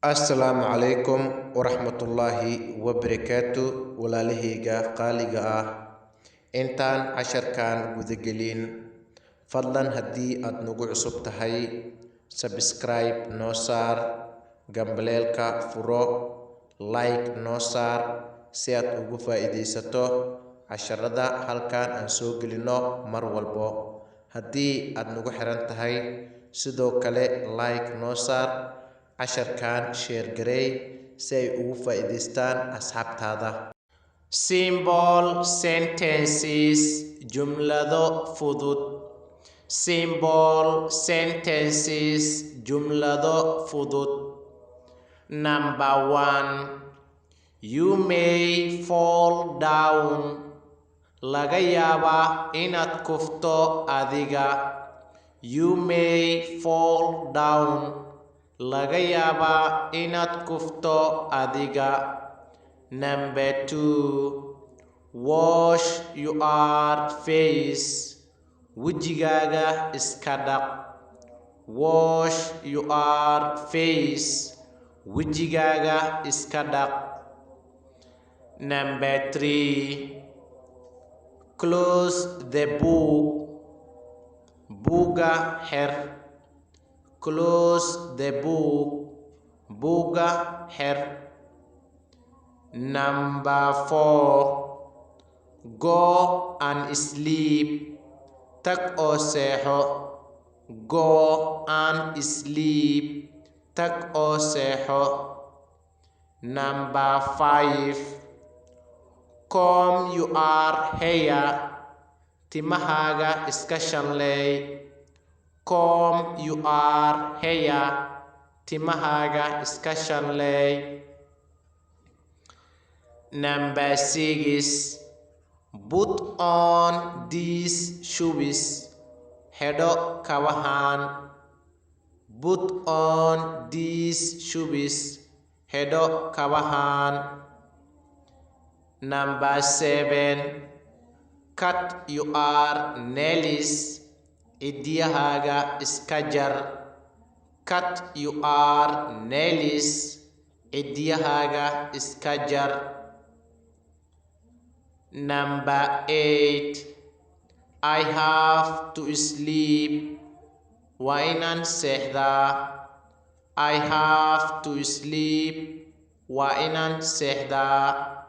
Assalaamu calaykum waraxmatullaahi wabarakaatu walaalahayga qaaliga ah. Intaan casharkan gudagelin, fadlan haddii aad nagu cusub tahay, subscribe noo saar, gambaleelka furo, like noo saar si aad ugu faa'iidaysato casharada halkan aan soo gelino mar walbo. Haddii aad nagu xiran tahay, sidoo kale like noo saar, casharkan share gareey si ay ugu faa'iidaystaan asxaabtaada. Simple sentences, jumlado fudud. Simple sentences, jumlado fudud. Number 1. You may fall down. Laga yaabaa inaad kufto adiga. You may fall down. Laga yaabaa inaad kufto adiga. Number 2. Wash your face. Wejigaaga iska dhaq. Wash your face. Wejigaaga iska dhaq. Number 3. Close the book. Buugga xir. Close the book. Buugga xir. Number 4. Go and sleep. Tag oo seexo. Go and sleep. Tag oo seexo. Number 5. Comb your hair. Timahaaga iska shanleey. Comb your hair. Timahaaga iska shanleey. Number 6. Put on these shoes. Xidho kabahaan. Put on these shoes. Xidho kabahaan. Number 7. Cut your nails. Idiyahaaga iska jar. Cut your nails. Idiyahaaga iska jar. Number 8. I have to sleep. Waa inaan seexdaa. I have to sleep. Waa inaan seexdaa.